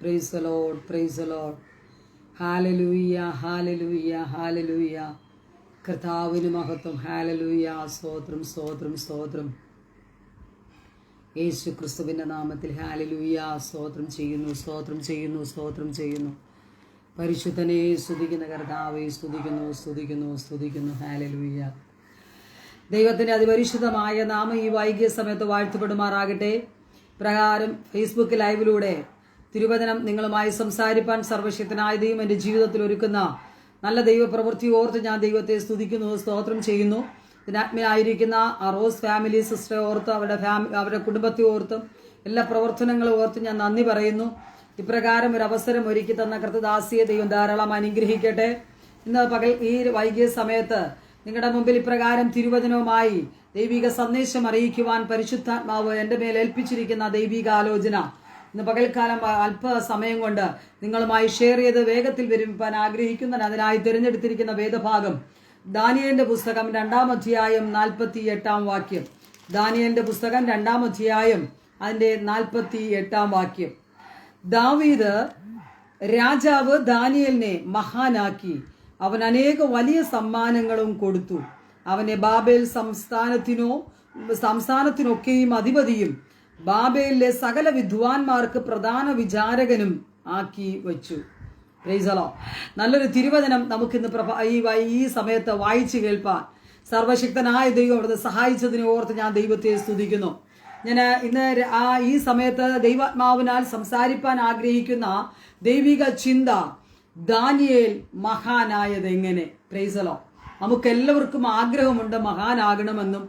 Price the lord, praise the Lord. Hallelujah, hallelujah, hallelujah. കർത്താവിന് മഹത്വം. Hallelujah. സ്തോത്രം, സ്തോത്രം, സ്തോത്രം. യേശു ക്രിസ്തുവിൻ്റെ നാമത്തിൽ ഹാലലൂയ. സ്തോത്രം ചെയ്യുന്നു, സ്തോത്രം ചെയ്യുന്നു, സ്തോത്രം ചെയ്യുന്നു. പരിശുദ്ധനെ സ്തുതിക്കുന്ന കർത്താവെ സ്തുതിക്കുന്നു, സ്തുതിക്കുന്നു, സ്തുതിക്കുന്നു. ഹാലലൂയ. ദൈവത്തിൻ്റെ അതിപരിശുദ്ധമായ നാമം ഈ വൈകിയ സമയത്ത് വാഴ്ത്തപ്പെടുമാറാകട്ടെ. പ്രകാരം ഫേസ്ബുക്ക് ലൈവിലൂടെ തിരുവചനം നിങ്ങളുമായി സംസാരിപ്പാൻ സർവശക്തനായ ദൈവം എൻ്റെ ജീവിതത്തിൽ ഒരുക്കുന്ന നല്ല ദൈവപ്രവൃത്തി ഓർത്ത് ഞാൻ ദൈവത്തെ സ്തുതിക്കുന്നു, സ്തോത്രം ചെയ്യുന്നു. ഇതിനാത്മയായിരിക്കുന്ന ആ റോസ് ഫാമിലി സിസ്റ്ററെ ഓർത്ത് അവരുടെ കുടുംബത്തെ ഓർത്തും എല്ലാ പ്രവർത്തനങ്ങളും ഓർത്ത് ഞാൻ നന്ദി പറയുന്നു. ഇപ്രകാരം ഒരു അവസരം ഒരുക്കി തന്ന കർത്തദാസിയെ ദൈവം ധാരാളം അനുഗ്രഹിക്കട്ടെ. ഇന്ന് പകൽ ഈ വൈകിയ സമയത്ത് നിങ്ങളുടെ മുമ്പിൽ ഇപ്രകാരം തിരുവചനവുമായി ദൈവിക സന്ദേശം അറിയിക്കുവാൻ പരിശുദ്ധാത്മാവ് എൻ്റെ മേൽ ഏൽപ്പിച്ചിരിക്കുന്ന ദൈവിക ആലോചന ഇന്ന് പകൽക്കാലം അല്പസമയം കൊണ്ട് നിങ്ങളുമായി ഷെയർ ചെയ്ത് വേഗത്തിൽ വിരമിപ്പാൻ ആഗ്രഹിക്കുന്ന അതിനായി തിരഞ്ഞെടുത്തിരിക്കുന്ന വേദഭാഗം ദാനിയേലിന്റെ പുസ്തകം 2-ാം അധ്യായം 48-ാം വാക്യം. ദാനിയേലിന്റെ പുസ്തകം 2-ാം അധ്യായം അതിന്റെ 48-ാം വാക്യം. ദാവീദ് രാജാവ് ദാനിയേലിനെ മഹാനാക്കി അവൻ അനേക വലിയ സമ്മാനങ്ങളും കൊടുത്തു. അവനെ ബാബേൽ സംസ്ഥാനത്തിനൊക്കെയും അധിപതിയും ബാബേലിലെ സകല വിദ്വാൻമാർക്ക് പ്രധാന വിചാരകനും ആക്കി വച്ചു. Price the Lord. നല്ലൊരു തിരുവചനം നമുക്കിന്ന് ഈ സമയത്ത് വായിച്ചു കേൾപ്പാൻ സർവശക്തനായ ദൈവം അവിടുന്ന് സഹായിച്ചതിനെ ഓർത്ത് ഞാൻ ദൈവത്തെ സ്തുതിക്കുന്നു. ഞാൻ ഇന്ന് ഈ സമയത്ത് ദൈവാത്മാവിനാൽ സംസാരിപ്പാൻ ആഗ്രഹിക്കുന്ന ദൈവിക ചിന്ത ദാനിയേൽ മഹാനായത് എങ്ങനെ. Price the Lord. നമുക്കെല്ലാവർക്കും ആഗ്രഹമുണ്ട് മഹാനാകണമെന്നും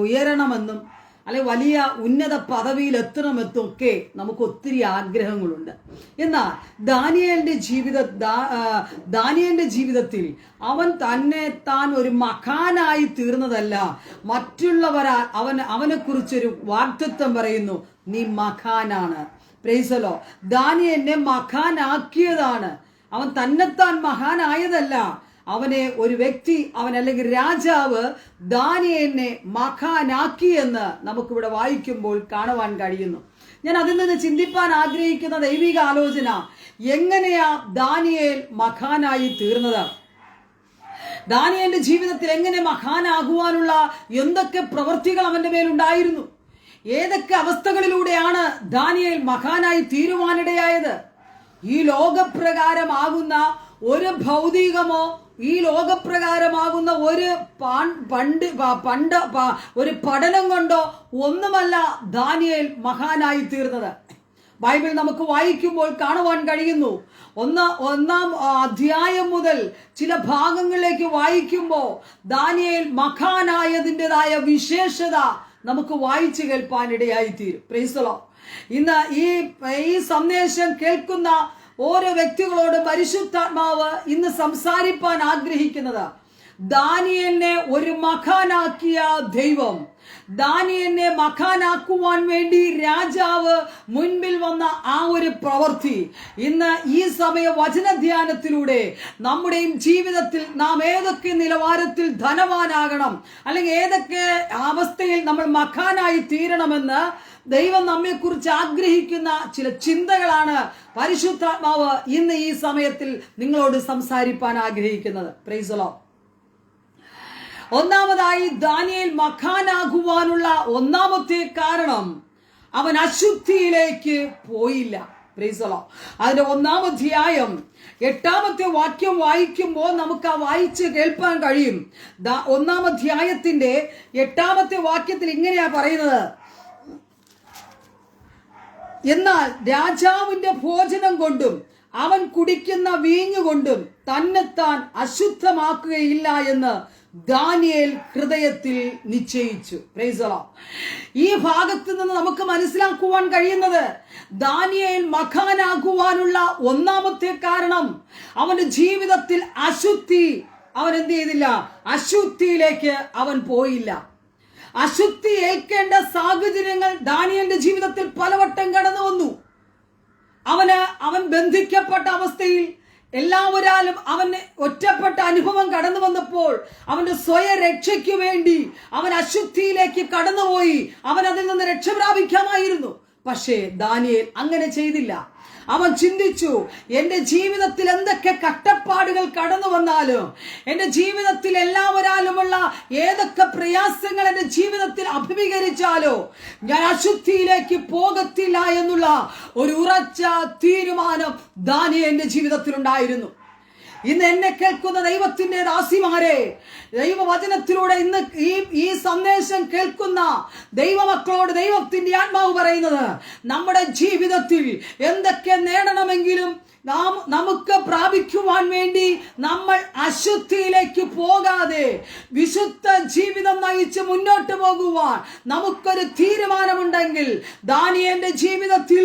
ഉയരണമെന്നും അല്ലെ വലിയ ഉന്നത പദവിയിൽ എത്തണമെന്നും ഒക്കെ നമുക്ക് ഒത്തിരി ആഗ്രഹങ്ങളുണ്ട്. എന്നാൽ ദാനിയേലിന്റെ ജീവിതത്തിൽ അവൻ തന്നെ താൻ ഒരു മഹാനായി തീർന്നതല്ല, മറ്റുള്ളവരാൽ അവനെ കുറിച്ചൊരു വാഗ്ദത്തം പറയുന്നു, നീ മഹാനാണ്. Praise the lord. ദാനിയേലിനെ മഹാനാക്കിയതാണ്. അവൻ തന്നെത്താൻ മഹാനായതല്ല. അവനെ ഒരു വ്യക്തി അല്ലെങ്കിൽ രാജാവ് ദാനിയേലിനെ മഹാനാക്കിയെന്ന് നമുക്കിവിടെ വായിക്കുമ്പോൾ കാണുവാൻ കഴിയുന്നു. ഞാൻ അതിൽ നിന്ന് ചിന്തിപ്പാൻ ആഗ്രഹിക്കുന്ന ദൈവിക ആലോചന, എങ്ങനെയാ ദാനിയേൽ മഹാനായി തീർന്നത്? ദാനിയേലിന്റെ ജീവിതത്തിൽ എങ്ങനെ മഹാനാകുവാനുള്ള എന്തൊക്കെ പ്രവൃത്തികൾ അവന്റെ മേലുണ്ടായിരുന്നു? ഏതൊക്കെ അവസ്ഥകളിലൂടെയാണ് ദാനിയേൽ മഹാനായി തീരുവാനിടയായത്? ഈ ലോകപ്രകാരമാകുന്ന ഒരു ഭൗതികമോ ഈ ലോകപ്രകാരമാകുന്ന ഒരു പഠനം കൊണ്ടോ ഒന്നുമല്ല ദാനിയേൽ മഹാനായി തീർന്നത്. ബൈബിൾ നമുക്ക് വായിക്കുമ്പോൾ കാണുവാൻ കഴിയുന്നു. ഒന്നാം അധ്യായം മുതൽ ചില ഭാഗങ്ങളിലേക്ക് വായിക്കുമ്പോൾ ദാനിയേൽ മഹാനായതിൻ്റെതായ വിശേഷത നമുക്ക് വായിച്ചു കേൾപ്പാനിടയായി തീരും. Price the Lord. ഇന്ന് ഈ സന്ദേശം കേൾക്കുന്ന ഓരോ വ്യക്തികളോട് പരിശുദ്ധാത്മാവ് ഇന്ന് സംസാരിപ്പാൻ ആഗ്രഹിക്കുന്നത്, ദാനിയേലിനെ ഒരു മഹാനാക്കിയ ദൈവം, ദാനിയേലിനെ മഹാനാക്കുവാൻ വേണ്ടി രാജാവ് മുൻപിൽ വന്ന ആ ഒരു പ്രവൃത്തി ഇന്ന് ഈ സമയ വചനധ്യാനത്തിലൂടെ നമ്മുടെയും ജീവിതത്തിൽ നാം ഏതൊക്കെ നിലവാരത്തിൽ ധനവാനാകണം, അല്ലെങ്കിൽ ഏതൊക്കെ അവസ്ഥയിൽ നമ്മൾ മഹാനായി തീരണമെന്ന് ദൈവം നമ്മെക്കുറിച്ച് ആഗ്രഹിക്കുന്ന ചില ചിന്തകളാണ് പരിശുദ്ധാത്മാവ് ഇന്ന് ഈ സമയത്തിൽ നിങ്ങളോട് സംസാരിപ്പാൻ ആഗ്രഹിക്കുന്നത്. Price the Lord. ഒന്നാമതായി ദാനിയേൽ മഹാനാകുവാനുള്ള ഒന്നാമത്തെ കാരണം, അവൻ അശുദ്ധിയിലേക്ക് പോയില്ല. Price the Lord. അതിന്റെ 1-ാം അധ്യായം 8-ാമത്തെ വാക്യം വായിക്കുമ്പോൾ നമുക്ക് ആ വായിച്ച് കേൾപ്പാൻ കഴിയും. 1-ാം അധ്യായത്തിന്റെ 8-ാമത്തെ വാക്യത്തിൽ ഇങ്ങനെയാ പറയുന്നത്, എന്നാൽ രാജാവിന്റെ ഭോജനം കൊണ്ടും അവൻ കുടിക്കുന്ന വീഞ്ഞുകൊണ്ടും തന്നെത്താൻ അശുദ്ധമാക്കുകയില്ല എന്ന് ദാനിയേൽ ഹൃദയത്തിൽ നിശ്ചയിച്ചു. Price the lord. ഈ ഭാഗത്ത് നിന്ന് നമുക്ക് മനസ്സിലാക്കുവാൻ കഴിയുന്നത്, ദാനിയേൽ മഹാനാകുവാനുള്ള ഒന്നാമത്തെ കാരണം, അവന്റെ ജീവിതത്തിൽ അവൻ എന്ത് ചെയ്തില്ല? അശുദ്ധിയിലേക്ക് അവൻ പോയില്ല. അശുദ്ധി ഏൽക്കേണ്ട സാഹചര്യങ്ങൾ ദാനിയേലിന്റെ ജീവിതത്തിൽ പലവട്ടം കടന്നു വന്നു. അവൻ ബന്ധിക്കപ്പെട്ട അവസ്ഥയിൽ എല്ലാവരാലും അവന് ഒറ്റപ്പെട്ട അനുഭവം കടന്നു വന്നപ്പോൾ അവന്റെ സ്വയരക്ഷയ്ക്ക് വേണ്ടി അവൻ അശുദ്ധിയിലേക്ക് കടന്നുപോയി. അവൻ അതിൽ നിന്ന് രക്ഷ പ്രാപിക്കാമായിരുന്നു. പക്ഷേ ദാനിയേൽ അങ്ങനെ ചെയ്തില്ല. അവൻ ചിന്തിച്ചു, എന്റെ ജീവിതത്തിൽ എന്തൊക്കെ കഷ്ടപ്പാടുകൾ കടന്നു വന്നാലും, എന്റെ ജീവിതത്തിൽ എല്ലാവരാലുമുള്ള ഏതൊക്കെ പ്രയാസങ്ങൾ എന്റെ ജീവിതത്തിൽ അഭിമുഖീകരിച്ചാലോ ഞാൻ അശുദ്ധിയിലേക്ക് പോകത്തില്ല എന്നുള്ള ഒരു ഉറച്ച തീരുമാനം ദാനിയേലിന്റെ ജീവിതത്തിൽ ഉണ്ടായിരുന്നു. ഇന്ന് എന്നെ കേൾക്കുന്ന ദൈവത്തിന്റെ ദാസിമാരെ, ദൈവവചനത്തിലൂടെ ഇന്ന് ഈ സന്ദേശം കേൾക്കുന്ന ദൈവമക്കളോട് ദൈവത്തിന്റെ ആത്മാവ് പറയുന്നത്, നമ്മുടെ ജീവിതത്തിൽ എന്തൊക്കെ നേടണമെങ്കിലും നമുക്ക് പ്രാപിക്കുവാൻ വേണ്ടി നമ്മൾ അശുദ്ധിയിലേക്ക് പോകാതെ വിശുദ്ധ ജീവിതം നയിച്ച് മുന്നോട്ട് പോകുവാൻ നമുക്കൊരു തീരുമാനമുണ്ടെങ്കിൽ, ദാനിയേലിന്റെ ജീവിതത്തിൽ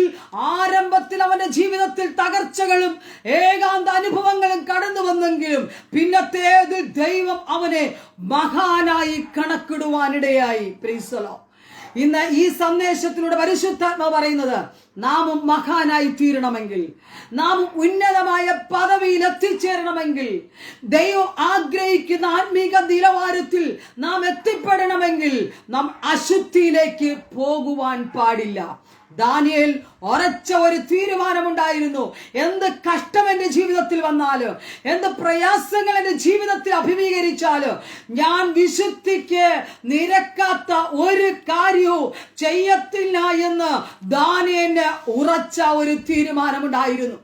ആരംഭത്തിൽ അവന്റെ ജീവിതത്തിൽ തകർച്ചകളും ഏകാന്ത അനുഭവങ്ങളും കടന്നു വന്നെങ്കിലും പിന്നത്തേതിൽ ദൈവം അവനെ മഹാനായി കണക്കിടുവാനിടയായി. Price the Lord. ഇന്ന് ഈ സന്ദേശത്തിലൂടെ പരിശുദ്ധാത്മാവ് പറയുന്നത്, നാമും മഹാനായി തീരണമെങ്കിൽ, നാം ഉന്നതമായ പദവിയിൽ എത്തിച്ചേരണമെങ്കിൽ, ദൈവം ആഗ്രഹിക്കുന്ന ആത്മീക നിലവാരത്തിൽ നാം എത്തിപ്പെടണമെങ്കിൽ നാം അശുദ്ധിയിലേക്ക് പോകുവാൻ പാടില്ല. ദാനിയേൽ ഉറച്ച ഒരു തീരുമാനമുണ്ടായിരുന്നു. എന്ത് കഷ്ടം എന്റെ ജീവിതത്തിൽ വന്നാലും, എന്ത് പ്രയാസങ്ങൾ എന്റെ ജീവിതത്തിൽ അഭിമുഖീകരിച്ചാലും ഞാൻ വിശുദ്ധിക്ക് നിരക്കാത്ത ഒരു കാര്യവും ചെയ്യത്തില്ല എന്ന് ദാനിയേലിന് ഉറച്ച ഒരു തീരുമാനമുണ്ടായിരുന്നു.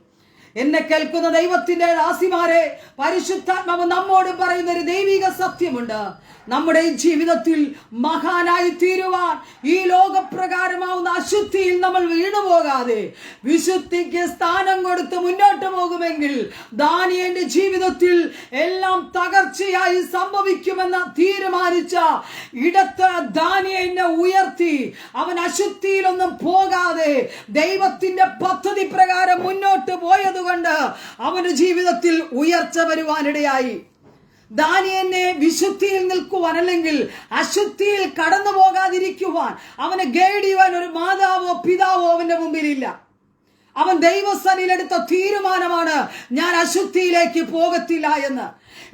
എന്നെ കേൾക്കുന്ന ദൈവത്തിന്റെ ദാസിമാരെ, പരിശുദ്ധാത്മാവ് നമ്മോട് പറയുന്ന ഒരു ദൈവിക സത്യമുണ്ട്. നമ്മുടെ ജീവിതത്തിൽ മഹാനായി തീരുവാൻ ഈ ലോകപ്രകാരമാവുന്ന അശുദ്ധിയിൽ നമ്മൾ വീണുപോകാതെ വിശുദ്ധിക്ക് സ്ഥാനം കൊടുത്ത് മുന്നോട്ട് പോകുമെങ്കിൽ, ദാനിയേലിന്റെ ജീവിതത്തിൽ എല്ലാം തകർച്ചയായി സംഭവിക്കുമെന്ന് തീരുമാനിച്ച ഇടത്ത് ദാനിയേലിനെ ഉയർത്തി അവൻ അശുദ്ധിയിലൊന്നും പോകാതെ ദൈവത്തിന്റെ പദ്ധതി പ്രകാരം മുന്നോട്ട് പോയതുകൊണ്ട് അവന്റെ ജീവിതത്തിൽ ഉയർച്ച വരുവാനിടയായി. ദാനിയേലിനെ വിശുദ്ധിയിൽ നിൽക്കുവാൻ, അല്ലെങ്കിൽ അശുദ്ധിയിൽ കടന്നു പോകാതിരിക്കുവാൻ അവനെ ഗൈഡ് ചെയ്യുവാൻ ഒരു മാതാവോ പിതാവോ അവന്റെ മുമ്പിലില്ല. അവൻ ദൈവസന്നിധിയിലെടുത്ത തീരുമാനമാണ്, ഞാൻ അശുദ്ധിയിലേക്ക് പോകത്തില്ല എന്ന്.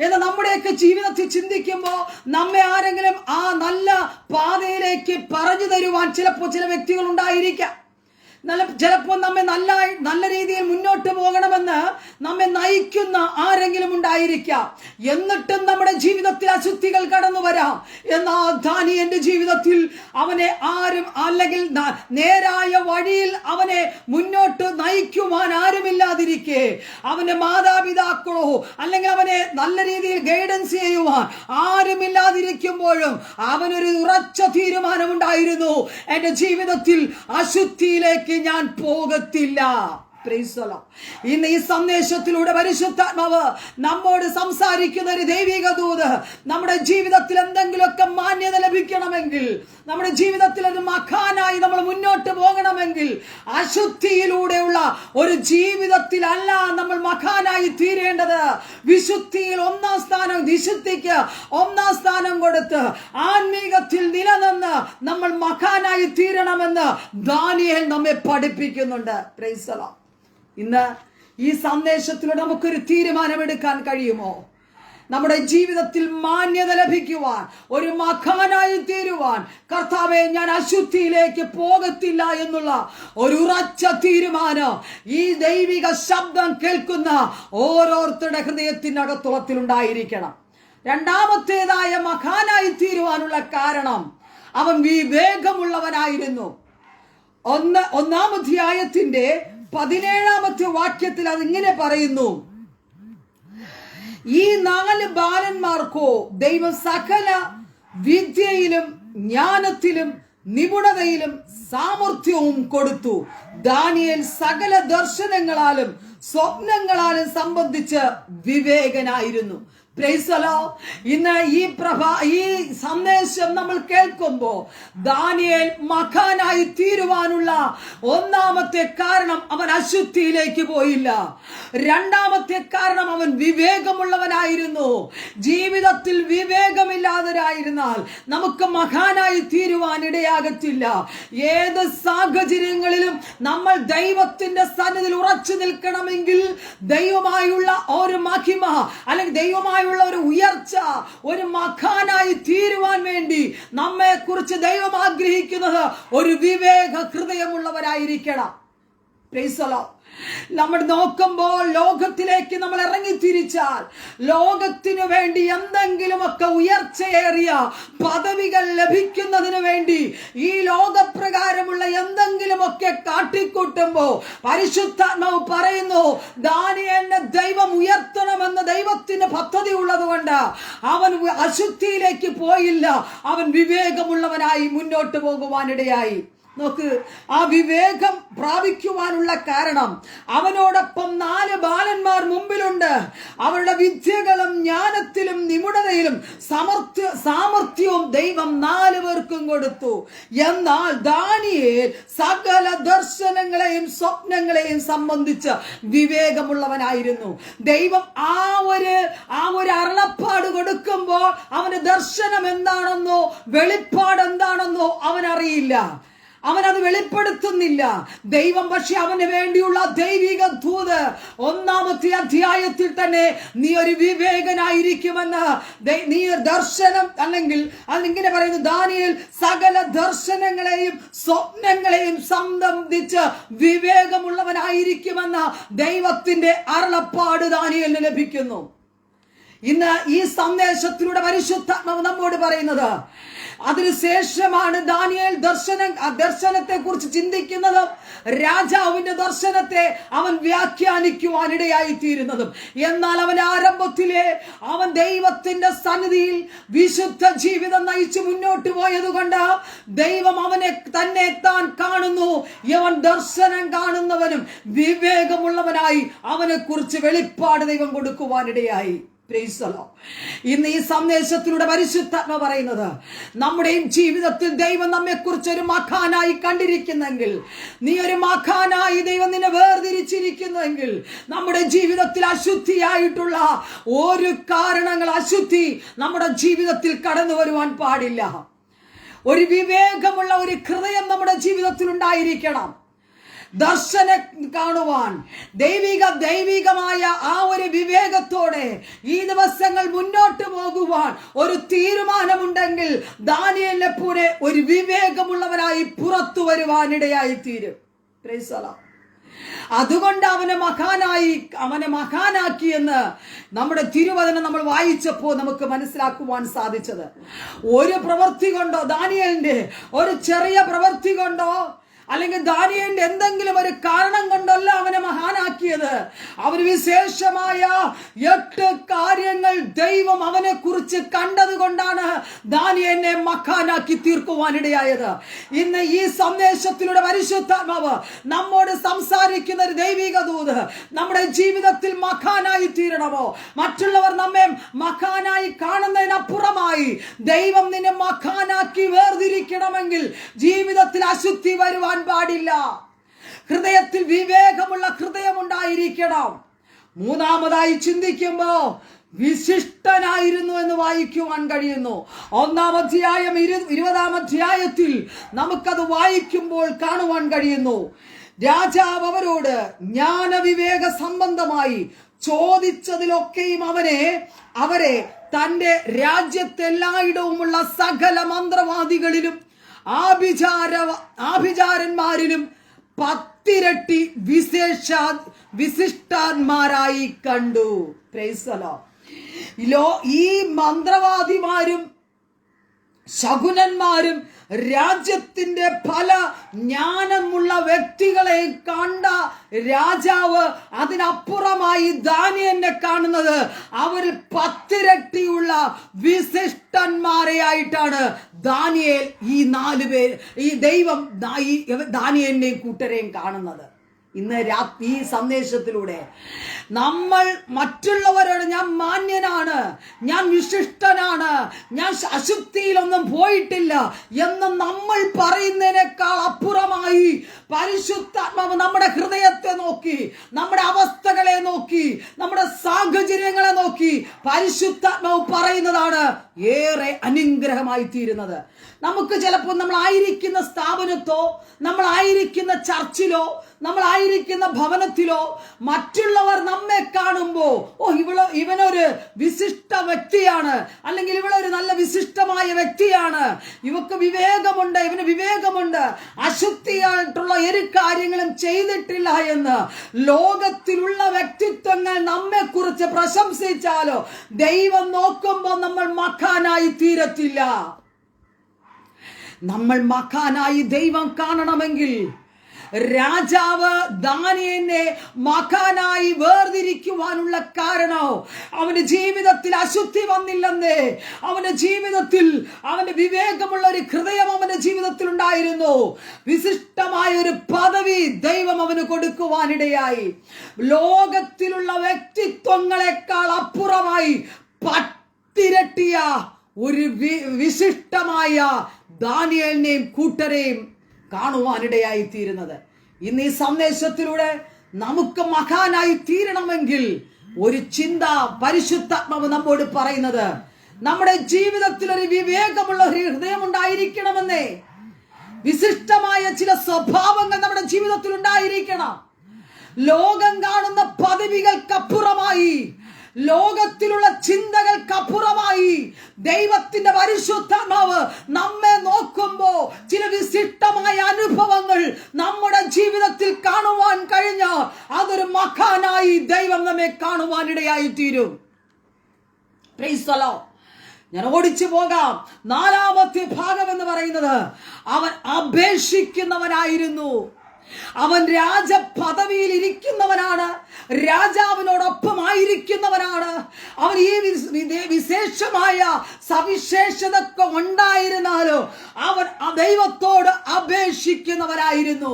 എന്നാൽ നമ്മുടെയൊക്കെ ജീവിതത്തിൽ ചിന്തിക്കുമ്പോൾ നമ്മെ ആരെങ്കിലും ആ നല്ല പാതയിലേക്ക് പറഞ്ഞു തരുവാൻ ചിലപ്പോൾ ചില വ്യക്തികൾ ഉണ്ടായിരിക്കാം. ചിലപ്പോൾ നമ്മെ നല്ല രീതിയിൽ മുന്നോട്ട് പോകണമെന്ന് നമ്മെ നയിക്കുന്ന ആരെങ്കിലും ഉണ്ടായിരിക്കാം. എന്നിട്ടും നമ്മുടെ ജീവിതത്തിൽ അശുദ്ധികൾ കടന്നു വരാം. എന്നാൽ ദാനിയേലിന്റെ ജീവിതത്തിൽ അവനെ ആരും, അല്ലെങ്കിൽ നേരായ വഴിയിൽ അവനെ മുന്നോട്ട് നയിക്കുവാൻ ആരുമില്ലാതിരിക്കെ, അവന്റെ മാതാപിതാക്കളോ അല്ലെങ്കിൽ അവനെ നല്ല രീതിയിൽ ഗൈഡൻസ് ചെയ്യുവാൻ ആരുമില്ലാതിരിക്കുമ്പോഴും അവനൊരു ഉറച്ച തീരുമാനമുണ്ടായിരുന്നു, എന്റെ ജീവിതത്തിൽ അശുദ്ധിയിലേക്ക് ഞാൻ പോകത്തില്ല. ഇന്ന് ഈ സന്ദേശത്തിലൂടെ പരിശുദ്ധാത്മാവ് നമ്മോട് സംസാരിക്കുന്ന ഒരു ദൈവിക ദൂത്, നമ്മുടെ ജീവിതത്തിൽ എന്തെങ്കിലുമൊക്കെ മാന്യത ലഭിക്കണമെങ്കിൽ, നമ്മുടെ ജീവിതത്തിൽ ഒരു മഹാനായി നമ്മൾ മുന്നോട്ട് പോകണമെങ്കിൽ, അശുദ്ധിയിലൂടെയുള്ള ഒരു ജീവിതത്തിലല്ല നമ്മൾ മഹാനായി തീരേണ്ടത്. വിശുദ്ധിയിൽ വിശുദ്ധിക്ക് ഒന്നാം സ്ഥാനം കൊടുത്ത് ആത്മീകത്തിൽ നിലനിന്ന് നമ്മൾ മഹാനായി തീരണമെന്ന് ദാനിയേൽ നമ്മെ പഠിപ്പിക്കുന്നുണ്ട്. Price the Lord. ഇന്ന് ഈ സന്ദേശത്തിലൂടെ നമുക്കൊരു തീരുമാനമെടുക്കാൻ കഴിയുമോ? നമ്മുടെ ജീവിതത്തിൽ മാന്യത ലഭിക്കുവാൻ, ഒരു മഹാനായി തീരുവാൻ, കർത്താവേ ഞാൻ അശുദ്ധിയിലേക്ക് പോകത്തില്ല എന്നുള്ള ഒരു ഉറച്ച തീരുമാനം ഈ ദൈവിക ശബ്ദം കേൾക്കുന്ന ഓരോരുത്തരുടെ ഹൃദയത്തിന്റെ അകത്തുളത്തിലുണ്ടായിരിക്കണം. രണ്ടാമത്തേതായ മഹാനായി തീരുവാനുള്ള കാരണം, അവൻ വിവേകമുള്ളവനായിരുന്നു. ഒന്നാം അധ്യായത്തിന്റെ 17-ാമത്തെ വാക്യത്തിൽ അതിങ്ങനെ പറയുന്നു, ഈ 4 ബാലന്മാർക്കോ ദൈവം സകല വിദ്യയിലും ജ്ഞാനത്തിലും നിപുണതയിലും സാമർഥ്യവും കൊടുത്തു. ദാനിയേൽ സകല ദർശനങ്ങളാലും സ്വപ്നങ്ങളാലും സംബന്ധിച്ച് വിവേകനായിരുന്നു. ഇന്ന് ഈ സന്ദേശം നമ്മൾ കേൾക്കുമ്പോൾ ദാനിയേൽ മഹാനായി തീരുവാനുള്ള ഒന്നാമത്തെ കാരണം, അവൻ അശുദ്ധിയിലേക്ക് പോയില്ല. രണ്ടാമത്തെ കാരണം, അവൻ വിവേകമുള്ളവനായിരുന്നു. ജീവിതത്തിൽ വിവേകമില്ലാത്തവരായിരുന്നാൽ നമുക്ക് മഹാനായി തീരുവാൻ ഇടയാകത്തില്ല. ഏത് സാഹചര്യങ്ങളിലും നമ്മൾ ദൈവത്തിന്റെ സന്നിധിയിൽ ഉറച്ചു നിൽക്കണമെങ്കിൽ, ദൈവമായുള്ള ഒരു മഹിമ അല്ലെങ്കിൽ ദൈവമായ അങ്ങനെയുള്ള ഒരു ഉയർച്ച, ഒരു മഖാനായി തീരുവാൻ വേണ്ടി നമ്മെ കുറിച്ച് ദൈവം ആഗ്രഹിക്കുന്നത് ഒരു വിവേക ഹൃദയമുള്ളവരായിരിക്കണം. Price the Lord. നമ്മൾ നോക്കുമ്പോൾ ലോകത്തിലേക്ക് നമ്മൾ ഇറങ്ങിത്തിരിച്ചാൽ ലോകത്തിനു വേണ്ടി എന്തെങ്കിലുമൊക്കെ ഉയർച്ചയേറിയ പദവികൾ ലഭിക്കുന്നതിന് വേണ്ടി ഈ ലോകപ്രകാരമുള്ള എന്തെങ്കിലുമൊക്കെ കാട്ടിക്കൂട്ടുമ്പോൾ പരിശുദ്ധാത്മാവ് പറയുന്നു, ദാനിയേലിനെ ദൈവം ഉയർത്തണമെന്ന് ദൈവത്തിന് പദ്ധതി ഉള്ളത് കൊണ്ട് അവൻ അശുദ്ധിയിലേക്ക് പോയില്ല. അവൻ വിവേകമുള്ളവനായി മുന്നോട്ട് പോകുവാനിടയായി. നോക്ക്, ആ വിവേകം പ്രാപിക്കുവാനുള്ള കാരണം അവനോടൊപ്പം 4 ബാലന്മാർ മുമ്പിലുണ്ട്. അവരുടെ വിദ്യകളും ജ്ഞാനത്തിലും നിപുണതയിലും സാമർത്ഥ്യവും ദൈവം 4 പേർക്കും കൊടുത്തു. എന്നാൽ ദാനിയേൽ സകല ദർശനങ്ങളെയും സ്വപ്നങ്ങളെയും സംബന്ധിച്ച് വിവേകമുള്ളവനായിരുന്നു. ദൈവം ആ ഒരു അരുളപ്പാട് കൊടുക്കുമ്പോൾ അവന് ദർശനം എന്താണെന്നോ വെളിപ്പാട് എന്താണെന്നോ അവനറിയില്ല. അവനത് വെളിപ്പെടുത്തുന്നില്ല. ദൈവം പക്ഷെ അവന് വേണ്ടിയുള്ള ദൈവിക ദൂത് 1-ാമത്തെ അധ്യായത്തിൽ തന്നെ നീ ഒരു വിവേകനായിരിക്കുമെന്ന് നീ ദർശനം, അല്ലെങ്കിൽ അതിങ്ങനെ പറയുന്നു, ദാനിയേൽ സകല ദർശനങ്ങളെയും സ്വപ്നങ്ങളെയും സംബന്ധിച്ച് വിവേകമുള്ളവനായിരിക്കുമെന്ന് ദൈവത്തിന്റെ അരുളപ്പാട് ദാനിയേലിന് ലഭിക്കുന്നു. ഇന്ന് ഈ സന്ദേശത്തിലൂടെ പരിശുദ്ധാത്മാവ് നമ്മോട് പറയുന്നത്, അതിനുശേഷമാണ് ദാനിയേൽ ദർശനത്തെ കുറിച്ച് ചിന്തിക്കുന്നതും രാജാവിന്റെ ദർശനത്തെ അവൻ വ്യാഖ്യാനിക്കുവാനിടയായി തീരുന്നതും. എന്നാൽ അവൻ ആരംഭത്തിലെ അവൻ ദൈവത്തിന്റെ സന്നിധിയിൽ വിശുദ്ധ ജീവിതം നയിച്ച് മുന്നോട്ട് പോയത് കൊണ്ട് ദൈവം അവനെ തന്നെ താൻ കാണുന്നു. അവൻ ദർശനം കാണുന്നവനും വിവേകമുള്ളവനായി അവനെ കുറിച്ച് വെളിപ്പാട് ദൈവം കൊടുക്കുവാനിടയായി. ഇന്ന് ഈ സന്ദേശത്തിലൂടെ പരിശുദ്ധാത്മ പറയുന്നത്, നമ്മുടെയും ജീവിതത്തിൽ ദൈവം നമ്മെ കുറിച്ച് ഒരു മഖാനായി കണ്ടിരിക്കുന്നെങ്കിൽ, നീ ഒരു മഖാനായി ദൈവം നിന്നെ വേർതിരിച്ചിരിക്കുന്നെങ്കിൽ, നമ്മുടെ ജീവിതത്തിൽ അശുദ്ധിയായിട്ടുള്ള ഒരു കാരണങ്ങൾ, അശുദ്ധി നമ്മുടെ ജീവിതത്തിൽ കടന്നു വരുവാൻ പാടില്ല. ഒരു വിവേകമുള്ള ഒരു ഹൃദയം നമ്മുടെ ജീവിതത്തിൽ ഉണ്ടായിരിക്കണം. ദർശനം കാണുവാൻ ദൈവികമായ ആ ഒരു വിവേകത്തോടെ ഈ ദിവസങ്ങൾ മുന്നോട്ട് പോകുവാൻ ഒരു തീരുമാനമുണ്ടെങ്കിൽ ദാനിയേലിനെ പോലെ ഒരു വിവേകമുള്ളവനായി പുറത്തു വരുവാനിടയായി തീരും. Price the Lord. അതുകൊണ്ട് അവനെ മഹാനാക്കിയെന്ന് നമ്മുടെ തിരുവചനം നമ്മൾ വായിച്ചപ്പോൾ നമുക്ക് മനസ്സിലാക്കുവാൻ സാധിച്ചത്. ഒരു പ്രവൃത്തി കൊണ്ടോ, ദാനിയേലിന്റെ ഒരു ചെറിയ പ്രവൃത്തി കൊണ്ടോ, അല്ലെങ്കിൽ ദാനിയേലിന്റെ എന്തെങ്കിലും ഒരു കാരണം കൊണ്ടല്ല അവനെ മഹാനാക്കിയത്. അവന് വിശേഷമായ 8 കാര്യങ്ങൾ ദൈവം അവനെ കുറിച്ച് കണ്ടത് കൊണ്ടാണ് ദാനിയേലിനെ മഹാനാക്കി തീർക്കുവാനിടയായത്. ഇന്ന് ഈ സന്ദേശത്തിലൂടെ പരിശുദ്ധാത്മാവ് നമ്മോട് സംസാരിക്കുന്ന ഒരു ദൈവിക ദൂത്, നമ്മുടെ ജീവിതത്തിൽ മഹാനായി തീരണമോ, മറ്റുള്ളവർ നമ്മെ മഹാനായി കാണുന്നതിനപ്പുറമായി ദൈവം നിന്നെ മഹാനാക്കി വേർതിരിക്കണമെങ്കിൽ ജീവിതത്തിൽ അശുദ്ധി വരുവാൻ പാടില്ല. ഹൃദയത്തിൽ വിവേകമുള്ള ഹൃദയമുണ്ടായിരിക്കണം. 3-ാമതായി ചിന്തിക്കുമ്പോ വിശിഷ്ടനായിരുന്നു എന്ന് വായിക്കുവാൻ കഴിയുന്നു. 1-ാം അധ്യായം 20-ാം അധ്യായത്തിൽ നമുക്കത് വായിക്കുമ്പോൾ കാണുവാൻ കഴിയുന്നു. രാജാവ് അവരോട് ജ്ഞാനവിവേക സംബന്ധമായി ചോദിച്ചതിലൊക്കെയും അവരെ തന്റെ രാജ്യത്തെല്ലായിടവുമുള്ള സകല മന്ത്രവാദികളിലും ആഭിചാരന്മാരിലും 10 ഇരട്ടി വിശിഷ്ടന്മാരായി കണ്ടു. Price the lord. ഈ മന്ത്രവാദിമാരും ശകുനന്മാരും രാജ്യത്തിന്റെ പല ജ്ഞാനമുള്ള വ്യക്തികളെ കണ്ട രാജാവ് അതിനപ്പുറമായി ദാനിയേലിനെ കാണുന്നത് അവരിൽ 10 ഇരട്ടിയുള്ള വിശിഷ്ടന്മാരെയായിട്ടാണ് ദാനിയേൽ ഈ 4 പേര്, ഈ ദൈവം ദാനിയേലിനെയും കൂട്ടരെയും കാണുന്നത്. ഇന്ന് ഈ സന്ദേശത്തിലൂടെ നമ്മൾ മറ്റുള്ളവരോട് ഞാൻ മാന്യനാണ്, ഞാൻ വിശിഷ്ടനാണ്, ഞാൻ അശുദ്ധിയിലൊന്നും പോയിട്ടില്ല എന്ന് നമ്മൾ പറയുന്നതിനേക്കാൾ അപ്പുറമായി പരിശുദ്ധാത്മാവ് നമ്മുടെ ഹൃദയത്തെ നോക്കി, നമ്മുടെ അവസ്ഥകളെ നോക്കി, നമ്മുടെ സാഹചര്യങ്ങളെ നോക്കി പരിശുദ്ധാത്മാവ് പറയുന്നതാണ് ഏറെ അനുഗ്രഹമായി തീരുന്നത്. നമുക്ക് ചിലപ്പോൾ നമ്മളായിരിക്കുന്ന സ്ഥാപനത്തോ, നമ്മളായിരിക്കുന്ന ചർച്ചിലോ, നമ്മളായിരിക്കുന്ന ഭവനത്തിലോ മറ്റുള്ളവർ നമ്മെ കാണുമ്പോൾ, ഇവനൊരു വിശിഷ്ട വ്യക്തിയാണ്, അല്ലെങ്കിൽ ഇവളൊരു നല്ല വിശിഷ്ടമായ വ്യക്തിയാണ്, ഇവക്ക് വിവേകമുണ്ട്, ഇവന് വിവേകമുണ്ട്, അശുദ്ധിയായിട്ടുള്ള ഒരു കാര്യങ്ങളും ചെയ്തിട്ടില്ല എന്ന് ലോകത്തിലുള്ള വ്യക്തിത്വങ്ങൾ നമ്മെ കുറിച്ച് പ്രശംസിച്ചാലോ ദൈവം നോക്കുമ്പോൾ നമ്മൾ മഖാനായി തീരത്തില്ല. നമ്മൾ മഖാനായി ദൈവം കാണണമെങ്കിൽ രാജാവ് ദാനിയേലിനെ മഖാനായി വേർതിരിക്കുവാനുള്ള കാരണം അവന്റെ ജീവിതത്തിൽ അശുദ്ധി വന്നില്ലെന്നേ. അവന്റെ ജീവിതത്തിൽ അവന്റെ വിവേകമുള്ള ഒരു ഹൃദയം അവന്റെ ജീവിതത്തിൽ ഉണ്ടായിരുന്നു. വിശിഷ്ടമായ ഒരു പദവി ദൈവം അവന് കൊടുക്കുവാനിടയായി. ലോകത്തിലുള്ള വ്യക്തിത്വങ്ങളെക്കാൾ അപ്പുറമായി പത്തിരട്ടിയ ഒരു വിശിഷ്ടമായ ദാനിയേലിനെയും കൂട്ടരെയും കാണുവാനിടയായി തീരുന്നത്. ഇന്ന് ഈ സന്ദേശത്തിലൂടെ നമുക്ക് മഹാനായി തീരണമെങ്കിൽ ഒരു ചിന്ത പരിശുദ്ധാത്മാവ് നമ്മോട് പറയുന്നത്, നമ്മുടെ ജീവിതത്തിൽ ഒരു വിവേകമുള്ള ഹൃദയം ഉണ്ടായിരിക്കണമെന്നേ. വിശിഷ്ടമായ ചില സ്വഭാവങ്ങൾ നമ്മുടെ ജീവിതത്തിൽ ഉണ്ടായിരിക്കണം. ലോകം കാണുന്ന പദവികൾക്കപ്പുറമായി, ലോകത്തിലുള്ള ചിന്തകൾക്കപ്പുറമായി ദൈവത്തിന്റെ പരിശുദ്ധാത്മാവ് നമ്മെ നോക്കുമ്പോൾ ചില വിശിഷ്ടമായ അനുഭവങ്ങൾ നമ്മുടെ ജീവിതത്തിൽ കാണുവാൻ കഴിഞ്ഞാൽ അതൊരു മഖാനായി ദൈവം നമ്മെ കാണുവാനിടയായി തീരും. Price the Lord. ഞാൻ ഓടിച്ചു പോകാം. 4-ാമത്തെ ഭാഗം എന്ന് പറയുന്നത്, അവൻ അപേക്ഷിക്കുന്നവനായിരുന്നു. അവൻ രാജപദവിയിൽ ഇരിക്കുന്നവനാണ്, രാജാവിനോടൊപ്പം ആയിരിക്കുന്നവനാണ്. അവൻ ഈ വിശേഷമായ സവിശേഷതയൊക്കെ ഉണ്ടായിരുന്നാലോ അവൻ ദൈവത്തോട് അപേക്ഷിക്കുന്നവനായിരുന്നു.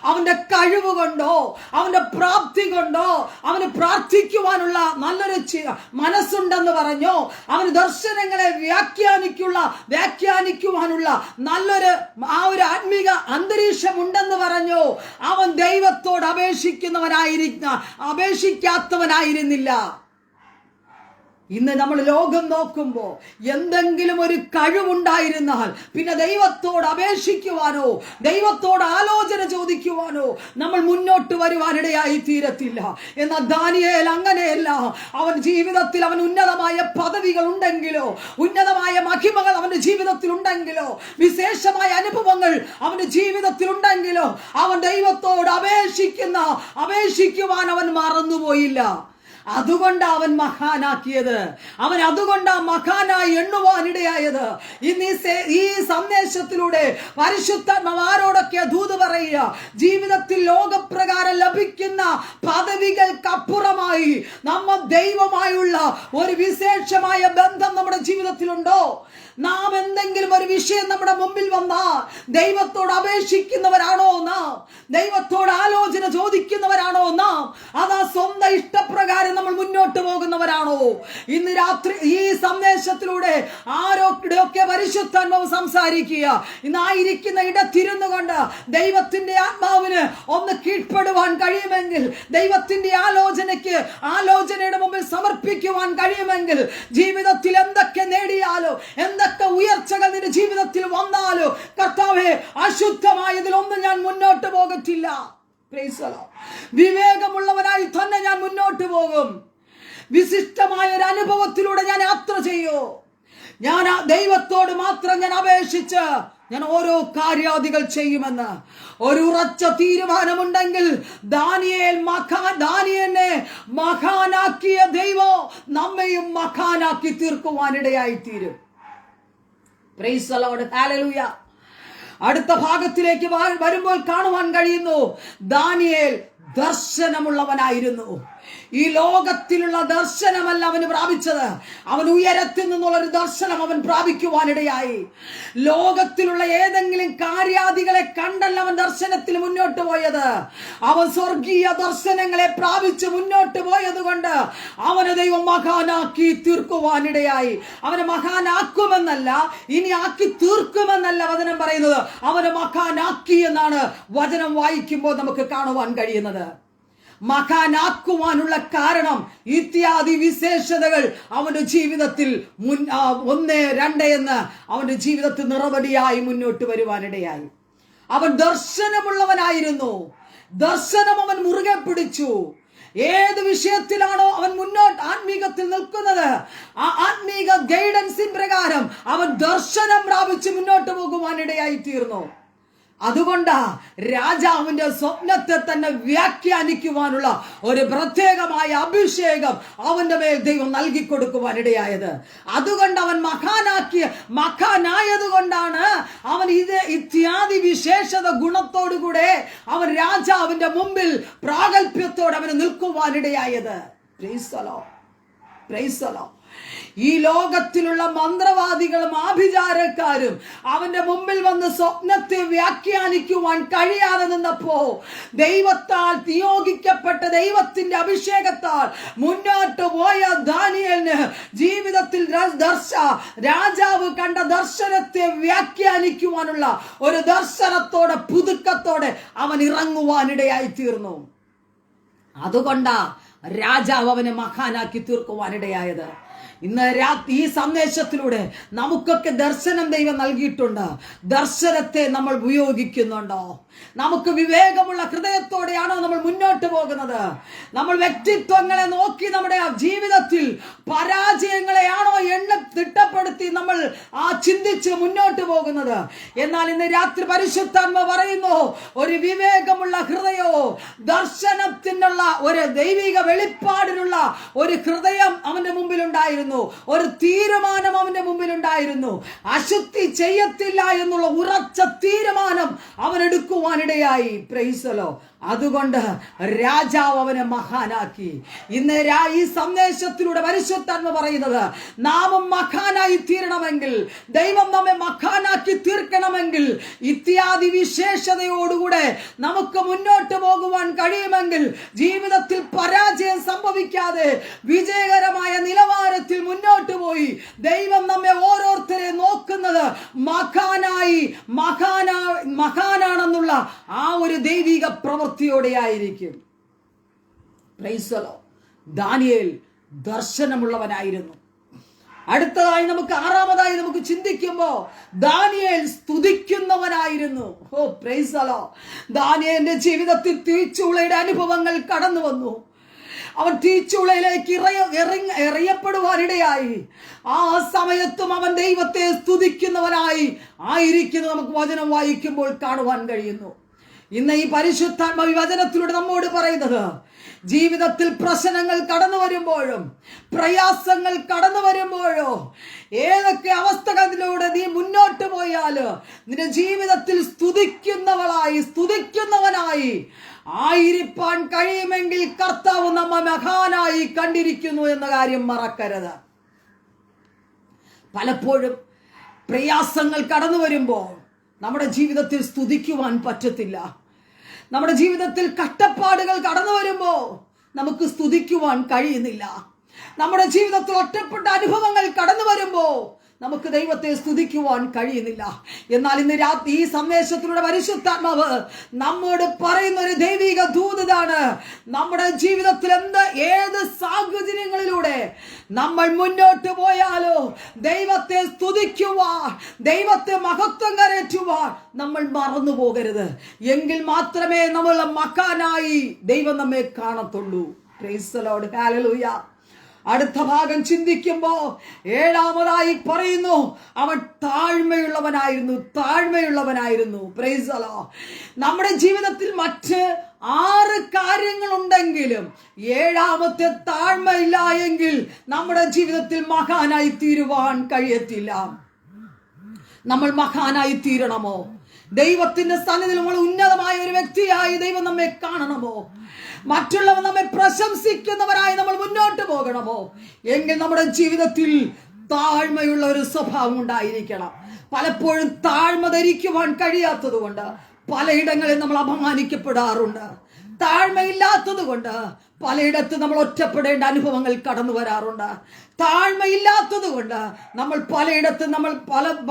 അവന്റെ കഴിവ് കൊണ്ടോ അവന്റെ പ്രാപ്തി കൊണ്ടോ അവന് പ്രാർത്ഥിക്കുവാനുള്ള നല്ലൊരു മനസ്സുണ്ടെന്ന് പറഞ്ഞോ, അവന് ദർശനങ്ങളെ വ്യാഖ്യാനിക്കുവാനുള്ള നല്ലൊരു ഒരു ആത്മീക അന്തരീക്ഷം ഉണ്ടെന്ന് പറഞ്ഞോ, അവൻ ദൈവത്തോട് അപേക്ഷിക്കാത്തവനായിരുന്നില്ല. ഇന്ന് നമ്മൾ ലോകം നോക്കുമ്പോൾ എന്തെങ്കിലും ഒരു കഴിവുണ്ടായിരുന്നാൽ പിന്നെ ദൈവത്തോട് അപേക്ഷിക്കുവാനോ ദൈവത്തോട് ആലോചന ചോദിക്കുവാനോ നമ്മൾ മുന്നോട്ട് വരുവാനിടയായി തീരത്തില്ല. എന്നാൽ ദാനിയേൽ അങ്ങനെയല്ല. അവൻ ജീവിതത്തിൽ അവൻ ഉന്നതമായ പദവികൾ ഉണ്ടെങ്കിലോ, ഉന്നതമായ മഹിമകൾ അവന്റെ ജീവിതത്തിൽ ഉണ്ടെങ്കിലോ, വിശേഷമായ അനുഭവങ്ങൾ അവന്റെ ജീവിതത്തിൽ ഉണ്ടെങ്കിലോ, അവൻ ദൈവത്തോട് അപേക്ഷിക്കുവാൻ അവൻ മറന്നുപോയില്ല. അതുകൊണ്ട് അവൻ മഹാനാക്കിയത്, അവൻ അതുകൊണ്ട് മഹാനായി എണ്ണുവാനിടയായത്. ഇന്ന് ഈ സന്ദേശത്തിലൂടെ പരിശുദ്ധാത്മാവ് ആരോടൊക്കെ ദൂത് പറയുക, ജീവിതത്തിൽ ലോകപ്രകാരം ലഭിക്കുന്ന പദവികൾക്കപ്പുറമായി നമ്മൾ ദൈവമായുള്ള ഒരു വിശേഷമായ ബന്ധം നമ്മുടെ ജീവിതത്തിലുണ്ടോ? നാം എന്തെങ്കിലും ഒരു വിഷയം നമ്മുടെ മുമ്പിൽ വന്നാൽ ദൈവത്തോട് അപേക്ഷിക്കുന്നവരാണോ നാം? ദൈവത്തോട് ആലോചന ചോദിക്കുന്നവരാണോ നാം? അതാ സ്വന്തം ഇഷ്ടപ്രകാരം നമ്മൾ മുന്നോട്ട് പോകുന്നവരാണോ? ഇന്ന് രാത്രി ഈ സന്ദേശത്തിലൂടെ ആരോടെയൊക്കെ പരിശുദ്ധാത്മാവ് സംസാരിക്കുക. ഇന്നായിരിക്കുന്ന ഇടത്തിരുന്നു കൊണ്ട് ദൈവത്തിന്റെ ആത്മാവിന് ഒന്ന് കീഴ്പ്പെടുവാൻ കഴിയുമെങ്കിൽ, ദൈവത്തിന്റെ ആലോചനയുടെ മുമ്പിൽ സമർപ്പിക്കുവാൻ കഴിയുമെങ്കിൽ, ജീവിതത്തിൽ എന്തൊക്കെ നേടിയാലോ, എന്തൊക്കെ ഉയർച്ചകൾ നിന്റെ ജീവിതത്തിൽ വന്നാലോ, കർത്താവേ, അശുദ്ധമായതിലൊന്നും ഞാൻ മുന്നോട്ട് പോകത്തില്ല. വിവേകമുള്ളവനായി തന്നെ ഞാൻ മുന്നോട്ട് പോകും. വിശിഷ്ടമായ ഒരു അനുഭവത്തിലൂടെ ഞാൻ യാത്ര ചെയ്യൂ. ഞാൻ ദൈവത്തോട് മാത്രം ഞാൻ അപേക്ഷിച്ച് ഞാൻ ഓരോ കാര്യാദികൾ ചെയ്യുമെന്ന് ഒരു ഉറച്ച തീരുമാനമുണ്ടെങ്കിൽ, ദാനിയേലിനെ മഹാനാക്കിയ ദൈവം നമ്മയും മഹാനാക്കി തീർക്കുവാനിടയായി തീരും. Price the Lord. ഹല്ലേലൂയ. അടുത്ത ഭാഗത്തിലേക്ക് വരുമ്പോൾ കാണുവാൻ കഴിയുന്നു, ദാനിയേൽ ദർശനമുള്ളവനായിരുന്നു. ഈ ലോകത്തിലുള്ള ദർശനമല്ല അവന് പ്രാപിച്ചത്, അവൻ ഉയരത്തിൽ നിന്നുള്ളൊരു ദർശനം അവൻ പ്രാപിക്കുവാനിടയായി. ലോകത്തിലുള്ള ഏതെങ്കിലും കാര്യാദികളെ കണ്ടല്ല അവൻ ദർശനത്തിൽ മുന്നോട്ട് പോയത്. അവൻ സ്വർഗീയ ദർശനങ്ങളെ പ്രാപിച്ച് മുന്നോട്ട് പോയത് കൊണ്ട് അവനെ ദൈവം മഹാനാക്കി തീർക്കുവാനിടയായി. അവനെ മഹാനാക്കുമെന്നല്ല, ഇനി ആക്കി തീർക്കുമെന്നല്ല വചനം പറയുന്നത്, അവനെ മഹാനാക്കി എന്നാണ് വചനം വായിക്കുമ്പോൾ നമുക്ക് കാണുവാൻ കഴിയുന്നത്. മഹാനാക്കുവാനുള്ള കാരണം ഇത്യാദി വിശേഷതകൾ അവന്റെ ജീവിതത്തിൽ 1, 2 എന്ന് അവന്റെ ജീവിതത്തിൽ നിറവടിയായി മുന്നോട്ട് വരുവാനിടയായി. അവൻ ദർശനമുള്ളവനായിരുന്നു. ദർശനം അവൻ മുറുകെ പിടിച്ചു. ഏത് വിഷയത്തിലാണോ അവൻ മുന്നോട്ട് ആത്മീകത്തിൽ നിൽക്കുന്നത്, ആ ആത്മീക ഗൈഡൻസിൻ പ്രകാരം അവൻ ദർശനം പ്രാപിച്ച് മുന്നോട്ട് പോകുവാനിടയായി തീർന്നു. അതുകൊണ്ടാ രാജാവിന്റെ സ്വപ്നത്തെ തന്നെ വ്യാഖ്യാനിക്കുവാനുള്ള ഒരു പ്രത്യേകമായ അഭിഷേകം അവന്റെ മേൽ ദൈവം നൽകി കൊടുക്കുവാനിടയായത്. അതുകൊണ്ട് അവൻ മഹാനായത് കൊണ്ടാണ് അവൻ ഇത്യാദി വിശേഷത ഗുണത്തോടുകൂടെ അവൻ രാജാവിന്റെ മുമ്പിൽ പ്രാഗൽഭ്യത്തോടെ അവന് നിൽക്കുവാനിടയായത്. Praise the lord, praise the lord. ഈ ലോകത്തിലുള്ള മന്ത്രവാദികളും ആഭിചാരക്കാരും അവന്റെ മുമ്പിൽ വന്ന് സ്വപ്നത്തെ വ്യാഖ്യാനിക്കുവാൻ കഴിയാതെ നിന്നപ്പോ ദൈവത്താൽ നിയോഗിക്കപ്പെട്ട ദൈവത്തിന്റെ അഭിഷേകത്താൽ മുന്നോട്ട് പോയ ദാനിയേലിന് ജീവിതത്തിൽ രാജാവ് കണ്ട ദർശനത്തെ വ്യാഖ്യാനിക്കുവാനുള്ള ഒരു ദർശനത്തോടെ പുതുക്കത്തോടെ അവൻ ഇറങ്ങുവാനിടയായി തീർന്നു. അതുകൊണ്ടാ രാജാവ് അവനെ മഹാനാക്കി തീർക്കുവാനിടയായത്. ഇന്ന് ഈ സന്ദേശത്തിലൂടെ നമുക്കൊക്കെ ദർശനം ദൈവം നൽകിയിട്ടുണ്ട്. ദർശനത്തെ നമ്മൾ ഉപയോഗിക്കുന്നുണ്ടോ? നമുക്ക് വിവേകമുള്ള ഹൃദയത്തോടെയാണോ നമ്മൾ മുന്നോട്ട് പോകുന്നത്? നമ്മൾ വ്യക്തിത്വങ്ങളെ നോക്കി നമ്മുടെ ജീവിതത്തിൽ പരാജയങ്ങളെയാണോ തിട്ടപ്പെടുത്തി നമ്മൾ ചിന്തിച്ച് മുന്നോട്ട് പോകുന്നത്? എന്നാൽ ഇന്ന് രാത്രി പരിശുദ്ധാത്മാവ് പറയുന്നു, ഒരു വിവേകമുള്ള ഹൃദയമോ ദർശനത്തിനുള്ള ഒരു ദൈവിക വെളിപ്പാടിനുള്ള ഒരു ഹൃദയം അവന്റെ മുമ്പിൽ ഉണ്ടായിരുന്നു. ഒരു തീരുമാനം അവന്റെ മുമ്പിൽ ഉണ്ടായിരുന്നു. അശുദ്ധി ചെയ്യത്തില്ല എന്നുള്ള ഉറച്ച തീരുമാനം അവൻ എടുക്കുവാനിടയായി. Price the Lord. അതുകൊണ്ട് രാജാവ് അവനെ മഹാനാക്കി. ഇന്ന് ഈ സന്ദേശത്തിലൂടെ പരിശുദ്ധാത്മ പറയുന്നത്, നാം മഹാനായി തീരണമെങ്കിൽ, ദൈവം നമ്മെ മഹാനാക്കി തീർക്കണമെങ്കിൽ, ഇത്യാദി വിശേഷതയോടുകൂടെ നമുക്ക് മുന്നോട്ട് പോകുവാൻ കഴിയുമെങ്കിൽ, ജീവിതത്തിൽ പരാജയം സംഭവിക്കാതെ വിജയകരമായ നിലവാരത്തിൽ മുന്നോട്ട് പോയി ദൈവം നമ്മെ ഓരോരുത്തരെ നോക്കുന്നത് മഹാനാണെന്നുള്ള ആ ഒരു ദൈവിക പ്രവൃത്തിയോടെയായിരിക്കും. Praise the lord. ദാനിയേൽ ദർശനമുള്ളവനായിരുന്നു. അടുത്തതായി ആറാമതായി നമുക്ക് ചിന്തിക്കുമ്പോ ദാനിയേൽ സ്തുതിക്കുന്നവനായിരുന്നു. Praise the lord. ദാനിയേലിന്റെ ജീവിതത്തിൽ തീച്ചൂളയുടെ അനുഭവങ്ങൾ കടന്നു വന്നു. അവൻ തീച്ചൂളയിലേക്ക് എറിയപ്പെടുവാനിടയായി. ആ സമയത്തും അവൻ ദൈവത്തെ സ്തുതിക്കുന്നവനായി ആയിരിക്കുന്നത് നമുക്ക് വചനം വായിക്കുമ്പോൾ കാണുവാൻ കഴിയുന്നു. ഇന്ന് ഈ പരിശുദ്ധാത്മ വചനത്തിലൂടെ നമ്മോട് പറയുന്നത്, ജീവിതത്തിൽ പ്രശ്നങ്ങൾ കടന്നു വരുമ്പോഴും പ്രയാസങ്ങൾ കടന്നു വരുമ്പോഴോ ഏതൊക്കെ അവസ്ഥകളിലൂടെ നീ മുന്നോട്ട് പോയാല് നിന്റെ ജീവിതത്തിൽ സ്തുതിക്കുന്നവനായി ആയിരിക്കാൻ കഴിയുമെങ്കിൽ കർത്താവ് നമ്മെ മഹാനായി കണ്ടിരിക്കുന്നു എന്ന കാര്യം മറക്കരുത്. പലപ്പോഴും പ്രയാസങ്ങൾ കടന്നു വരുമ്പോൾ നമ്മുടെ ജീവിതത്തിൽ സ്തുതിക്കുവാൻ പറ്റത്തില്ല. നമ്മുടെ ജീവിതത്തിൽ കഷ്ടപ്പാടുകൾ കടന്നു വരുമ്പോൾ നമുക്ക് സ്തുതിക്കുവാൻ കഴിയുന്നില്ല. നമ്മുടെ ജീവിതത്തിൽ ഒറ്റപ്പെട്ട അനുഭവങ്ങൾ കടന്നു വരുമ്പോൾ നമുക്ക് ദൈവത്തെ സ്തുതിക്കുവാൻ കഴിയുന്നില്ല. എന്നാൽ ഇന്ന് രാത്രി ഈ സന്ദേശത്തിലൂടെ പരിശുദ്ധാത്മാവ് നമ്മോട് പറയുന്ന ഒരു ദൈവിക ദൂതാണ്, നമ്മുടെ ജീവിതത്തിൽ ഏത് സാഹചര്യങ്ങളിലൂടെ നമ്മൾ മുന്നോട്ട് പോയാലോ ദൈവത്തെ സ്തുതിക്കുവാൻ, ദൈവത്തെ മഹത്വം കരയറ്റുവാൻ നമ്മൾ മറന്നു പോകരുത്. എങ്കിൽ മാത്രമേ നമ്മൾ മഹാനായി ദൈവം നമ്മെ കാണത്തുള്ളൂ. Price the Lord. ഹല്ലേലൂയ. അടുത്ത ഭാഗം ചിന്തിക്കുമ്പോ ഏഴാമതായി പറയുന്നു, അവൻ താഴ്മയുള്ളവനായിരുന്നു. Price the Lord. നമ്മുടെ ജീവിതത്തിൽ മറ്റ് 6 കാര്യങ്ങളുണ്ടെങ്കിലും ഏഴാമത്തെ താഴ്മയില്ല എങ്കിൽ നമ്മുടെ ജീവിതത്തിൽ മഹാനായി തീരുവാൻ കഴിയത്തില്ല. നമ്മൾ മഹാനായി തീരണമോ? ദൈവത്തിന്റെ സന്നിധിയിൽ നമ്മൾ ഉന്നതമായ ഒരു വ്യക്തിയായി ദൈവം നമ്മെ കാണണമോ? മറ്റുള്ളവർ നമ്മെ പ്രശംസിക്കുന്നവരായി നമ്മൾ മുന്നോട്ട് പോകണമോ? എങ്കിൽ നമ്മുടെ ജീവിതത്തിൽ താഴ്മയുള്ള ഒരു സ്വഭാവം ഉണ്ടായിരിക്കണം. പലപ്പോഴും താഴ്മ ധരിക്കുവാൻ കഴിയാത്തത് കൊണ്ട് പലയിടങ്ങളിൽ നമ്മൾ അപമാനിക്കപ്പെടാറുണ്ട്. താഴ്മയില്ലാത്തത് കൊണ്ട് പലയിടത്ത് നമ്മൾ ഒറ്റപ്പെടേണ്ട അനുഭവങ്ങൾ കടന്നു വരാറുണ്ട്. താഴ്മയില്ലാത്തത് കൊണ്ട് നമ്മൾ പലയിടത്ത് നമ്മൾ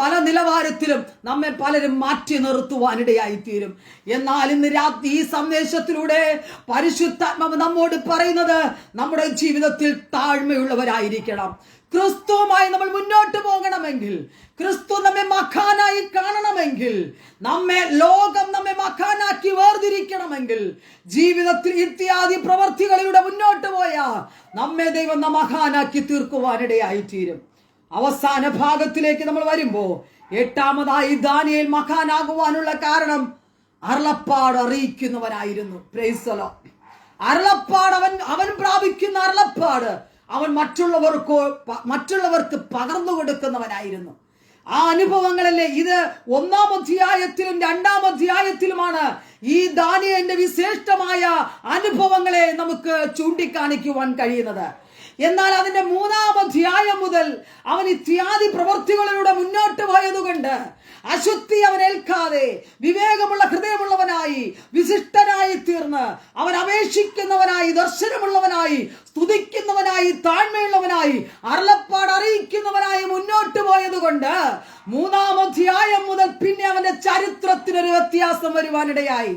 പല നിലവാരത്തിലും നമ്മെ പലരും മാറ്റി നിർത്തുവാനിടയായിത്തീരും. എന്നാൽ ഇന്ന് രാത്രി ഈ സന്ദേശത്തിലൂടെ പരിശുദ്ധാത്മാവ് നമ്മോട് പറയുന്നത് നമ്മുടെ ജീവിതത്തിൽ താഴ്മയുള്ളവരായിരിക്കണം. ക്രിസ്തുവുമായി നമ്മൾ മുന്നോട്ട് പോകണമെങ്കിൽ, ക്രിസ്തു നമ്മെ മഖാനായി കാണണമെങ്കിൽ, ലോകം നമ്മെ മഖാനാക്കി വേർതിരിക്കണമെങ്കിൽ, ജീവിതത്തിൽ ഇത്യാദി പ്രവർത്തികളിലൂടെ മുന്നോട്ട് പോയാൽ നമ്മെ ദൈവം മഖാനാക്കി തീർക്കുവാനിടയായിത്തീരും. അവസാന ഭാഗത്തിലേക്ക് നമ്മൾ വരുമ്പോ 8ാമതായി ദാനിയേൽ മഖാനാകുവാനുള്ള കാരണം അരുളപ്പാട് അറിയിക്കുന്നവനായിരുന്നു. Price the Lord. അരുളപ്പാട് അവൻ പ്രാപിക്കുന്ന അരുളപ്പാട് അവൻ മറ്റുള്ളവർക്ക് പകർന്നു കൊടുക്കുന്നവനായിരുന്നു. ആ അനുഭവങ്ങളല്ലേ ഇത് 1-ാം അധ്യായത്തിലും 2-ാം അധ്യായത്തിലുമാണ് ഈ ദാനിയേലിന്റെ വിശിഷ്ടമായ അനുഭവങ്ങളെ നമുക്ക് ചൂണ്ടിക്കാണിക്കുവാൻ കഴിയുന്നത്. എന്നാൽ അതിന്റെ 3-ാം അധ്യായം മുതൽ അവൻ ഇത്യാദി പ്രവൃത്തികളിലൂടെ മുന്നോട്ട് പോയതുകൊണ്ട് അശുദ്ധി അവൻ ഏൽക്കാതെ വിവേകമുള്ള ഹൃദയമുള്ളവനായി വിശിഷ്ടനായി തീർന്ന് അവൻ അപേക്ഷിക്കുന്നവനായി, ദർശനമുള്ളവനായി, സ്തുതിക്കുന്നവനായി, താഴ്മയുള്ളവനായി, അരുളപ്പാട് അറിയിക്കുന്നവനായി മുന്നോട്ട് പോയതുകൊണ്ട് 3-ാം അധ്യായം മുതൽ പിന്നെ അവന്റെ ചരിത്രത്തിനൊരു വ്യത്യാസം വരുവാനിടയായി.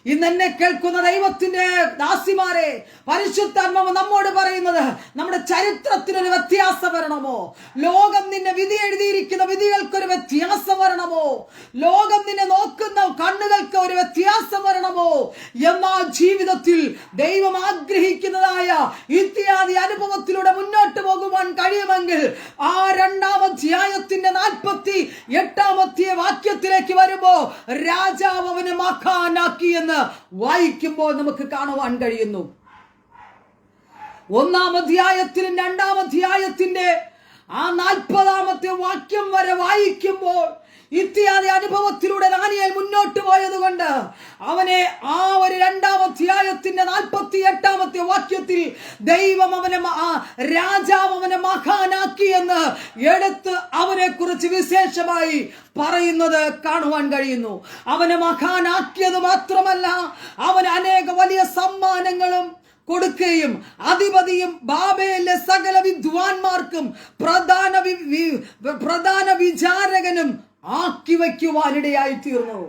ഇന്ന് എന്നെ കേൾക്കുന്ന ദൈവത്തിന്റെ ദാസിമാരെ, പരിശുദ്ധാത്മാവ് നമ്മോട് പറയുന്നത് നമ്മുടെ ചരിത്രത്തിനൊരു വ്യത്യാസം വരണമോ? ലോകം നിന്നെ വിധി എഴുതിയിരിക്കുന്ന വിധികൾക്കൊരു വ്യത്യാസം വരണമോ? ലോകം നിന്നെ നോക്കുന്ന കണ്ണുകൾക്ക് ഒരു വ്യത്യാസം വരണമോ? എന്നാൽ ജീവിതത്തിൽ ദൈവം ആഗ്രഹിക്കുന്നതായ ഇത്യാദി അനുഭവത്തിലൂടെ മുന്നോട്ട് പോകുവാൻ കഴിയുമെങ്കിൽ ആ 2-ാം അധ്യായത്തിന്റെ 48ാമത്തെ വാക്യത്തിലേക്ക് വരുമ്പോ രാജാവ് അവനെ മഖാനാക്കി എന്ന് വായിക്കുമ്പോൾ നമുക്ക് കാണുവാൻ കഴിയുന്നു. 1-ാം അധ്യായത്തിലും 2-ാം അധ്യായത്തിന്റെ ആ 40ാമത്തെ വാക്യം വരെ വായിക്കുമ്പോൾ ഇത്യാദി അനുഭവത്തിലൂടെ ദാനിയേൽ മുന്നോട്ട് പോയതുകൊണ്ട് അവനെ ആ ഒരു 2-ാം അധ്യായത്തിന്റെ 48ാമത്തെ വാക്യത്തിൽ ദൈവം രാജാവ് അവനെ മഖാനാക്കി എന്ന് എടുത്ത് അവനെ കുറിച്ച് വിശേഷമായി പറയുന്നത് കാണുവാൻ കഴിയുന്നു. അവനെ മഖാനാക്കിയത് മാത്രമല്ല, അവൻ അനേക വലിയ സമ്മാനങ്ങളും കൊടുക്കുകയും അധിപതിയും ബാബേലിലെ സകല വിദ്വാൻമാർക്കും പ്രധാന വിചാരകനും ആക്കി വയ്ക്കുവാനിടയായി തീർന്നു.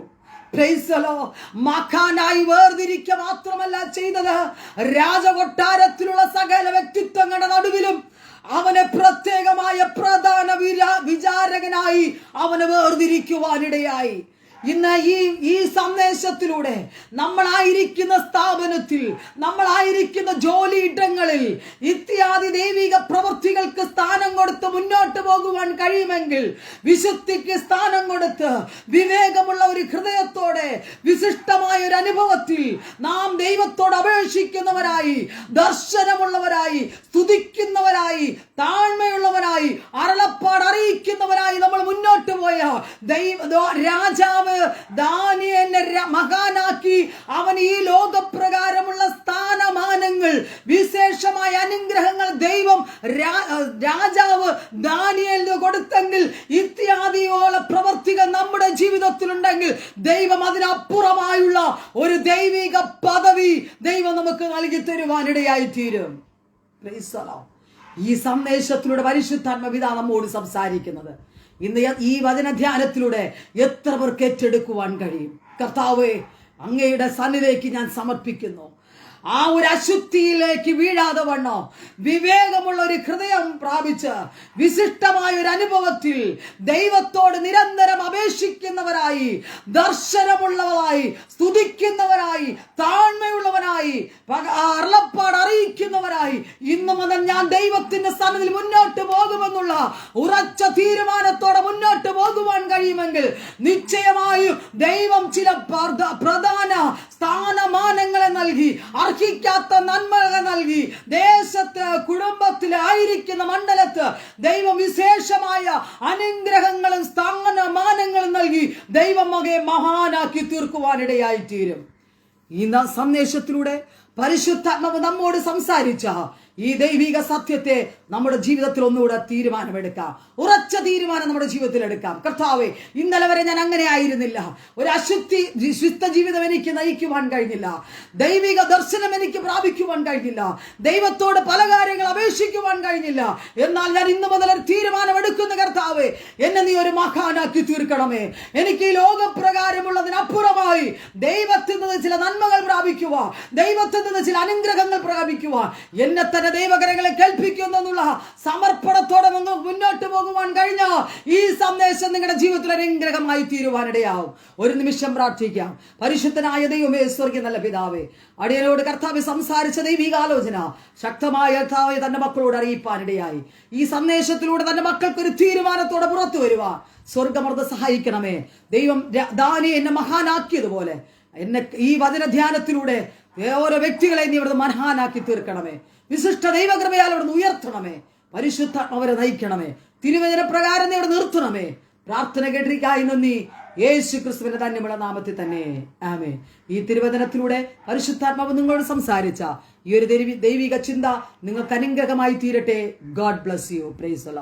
മഖാനായി വേർതിരിക്കുക മാത്രമല്ല ചെയ്തത്, രാജകൊട്ടാരത്തിലുള്ള സകല വ്യക്തിത്വങ്ങളുടെ നടുവിലും അവനെ പ്രത്യേകമായ പ്രധാന വിചാരകനായി അവനെ വേർതിരിക്കുവാനിടയായി. ഇന്ന് ഈ സന്ദേശത്തിലൂടെ നമ്മളായിരിക്കുന്ന സ്ഥാപനത്തിൽ, നമ്മളായിരിക്കുന്ന ജോലിയിടങ്ങളിൽ ഇത്യാദി ദൈവിക പ്രവൃത്തികൾക്ക് സ്ഥാനം കൊടുത്ത് മുന്നോട്ട് പോകുവാൻ കഴിയുമെങ്കിൽ, വിശുദ്ധിക്ക് സ്ഥാനം കൊടുത്ത് വിവേകമുള്ള ഒരു ഹൃദയത്തോടെ വിശിഷ്ടമായ ഒരു അനുഭവത്തിൽ നാം ദൈവത്തോട് അപേക്ഷിക്കുന്നവരായി, ദർശനമുള്ളവരായി, സ്തുതിക്കുന്നവരായി, താഴ്മയുള്ളവരായി, അരുളപ്പാട് അറിയിക്കുന്നവരായി നമ്മൾ മുന്നോട്ട് പോയ രാജാവ് ദാനിയേലിനെ മഖാനാക്കി അവൻ ഈ ലോകപ്രകാരമുള്ള സ്ഥാനമാനങ്ങൾ, വിശേഷമായ അനുഗ്രഹങ്ങൾ ദൈവം രാജാവ് ദാനിയേലിന് കൊടുത്തെങ്കിൽ ഇത്യാദിയോളം പ്രവർത്തികൾ നമ്മുടെ ജീവിതത്തിലുണ്ടെങ്കിൽ ദൈവം അതിനപ്പുറമായുള്ള ഒരു ദൈവിക പദവി ദൈവം നമുക്ക് നൽകി തരുവാനിടയായി തീരും. ഈ സന്ദേശത്തിലൂടെ പരിശുദ്ധാത്മപിതാ നമ്മോട് സംസാരിക്കുന്നത് ഇന്ന് ഈ വചനധ്യാനത്തിലൂടെ എത്ര പേർക്ക് ഏറ്റെടുക്കുവാൻ കഴിയും? കർത്താവേ, അങ്ങയുടെ സന്നിധിയിലേക്ക് ഞാൻ സമർപ്പിക്കുന്നു. ആ ഒരു അശുദ്ധിയിലേക്ക് വീഴാതെ വണ്ണോ വിവേകമുള്ള ഒരു ഹൃദയം പ്രാപിച്ച് വിശിഷ്ടമായ ഒരു അനുഭവത്തിൽ ദൈവത്തോട് നിരന്തരം അപേക്ഷിക്കുന്നവരായി, ദർശനമുള്ളവരായി, സ്തുതിക്കുന്നവരായി, താഴ്മയുള്ളവരായി, അരുളപ്പാട് അറിയിക്കുന്നവരായി ഇന്നു മുതൽ ഞാൻ ദൈവത്തിന്റെ സന്നിധിയിൽ മുന്നോട്ട് പോകുമെന്നുള്ള ഉറച്ച തീരുമാനത്തോടെ മുന്നോട്ട് പോകുവാൻ കഴിയുമെങ്കിൽ നിശ്ചയമായും ദൈവം ചില പ്രധാന സ്ഥാനമാനങ്ങളെ നൽകി, അർഹിക്കാത്ത നന്മകൾ നൽകി, ദേശത്ത്, കുടുംബത്തിലായിരിക്കുന്ന മണ്ഡലത്ത് ദൈവം വിശേഷമായ അനുഗ്രഹങ്ങളും സ്ഥാനമാനങ്ങളും നൽകി ദൈവം മകയെ മഹാനാക്കി തീർക്കുവാനിടയായി തീരും. ഈ സന്ദേശത്തിലൂടെ പരിശുദ്ധാത്മാവ് നമ്മോട് സംസാരിച്ച ഈ ദൈവിക സത്യത്തെ നമ്മുടെ ജീവിതത്തിൽ ഒന്നുകൂടെ തീരുമാനമെടുക്കാം. ഉറച്ച തീരുമാനം നമ്മുടെ ജീവിതത്തിൽ എടുക്കാം. കർത്താവേ, ഇന്നലെ വരെ ഞാൻ അങ്ങനെ ആയിരുന്നില്ല. ഒരു ശുദ്ധ ജീവിതം എനിക്ക് നയിക്കുവാൻ കഴിഞ്ഞില്ല. ദൈവിക ദർശനം എനിക്ക് പ്രാപിക്കുവാൻ കഴിഞ്ഞില്ല. ദൈവത്തോട് പല കാര്യങ്ങൾ അപേക്ഷിക്കുവാൻ കഴിഞ്ഞില്ല. എന്നാൽ ഞാൻ ഇന്ന് മുതൽ ഒരു തീരുമാനമെടുക്കുന്ന കർത്താവേ, എന്നെ നീ ഒരു മഹാനാക്കി തീർക്കണമേ. എനിക്ക് ഈ ലോകപ്രകാരമുള്ളതിനപ്പുറമായി ദൈവത്തിൽ നിന്ന് ചില നന്മകൾ പ്രാപിക്കുക, ദൈവത്തിൽ നിന്ന് ചില അനുഗ്രഹങ്ങൾ പ്രാപിക്കുക, എന്നെ തന്നെ ദൈവകരങ്ങളെ കേൾപ്പിക്കുന്നുള്ള സമർപ്പണത്തോടെ മുന്നോട്ട് പോകുവാൻ കഴിഞ്ഞ ഈ സന്ദേശം നിങ്ങളുടെ ജീവിതത്തിൽ അനുഗ്രഹമായി തീരുവാനിടയാവും. ഒരു നിമിഷം പ്രാർത്ഥിക്കാം. പരിശുദ്ധനായ ദൈവമേ, സ്വർഗ്ഗീയ നല്ല പിതാവേ, അടിയനോട് കർത്താവ് സംസാരിച്ച ദൈവികാലോചന ശക്തമായ കർത്താവെ തന്റെ മക്കളോട് അറിയിപ്പാനിടയായി. ഈ സന്ദേശത്തിലൂടെ തന്റെ മക്കൾക്ക് ഒരു തീരുമാനത്തോടെ പുറത്തു വരുവാൻ സ്വർഗമർദ്ദ സഹായിക്കണമേ. ദൈവം ദാനിയെ എന്നെ മഹാനാക്കിയതുപോലെ എന്നെ ഈ വചനധ്യാനത്തിലൂടെ ഓരോ വ്യക്തികളെ നീ ഇവിടുന്ന് മഹാനാക്കി തീർക്കണമേ. വിശിഷ്ട ദൈവകൃപയാൽ അവിടുന്ന് ഉയർത്തണമേ. പരിശുദ്ധ അവരെ നയിക്കണമേ. തിരുവചന പ്രകാരം നീ ഇവിടെ നിർത്തണമേ. പ്രാർത്ഥന കേട്ടിരിക്കായി നന്ദി. യേശു ക്രിസ്തുവിന്റെ ധന്യമുള്ള നാമത്തിൽ തന്നെ ആമേൻ. ഈ തിരുവചനത്തിലൂടെ പരിശുദ്ധാത്മാവ് നിങ്ങളോട് സംസാരിച്ച ഈ ഒരു ദൈവിക ചിന്ത നിങ്ങൾക്ക് അനുഗ്രഹമായി തീരട്ടെ. God bless you. Price the Lord.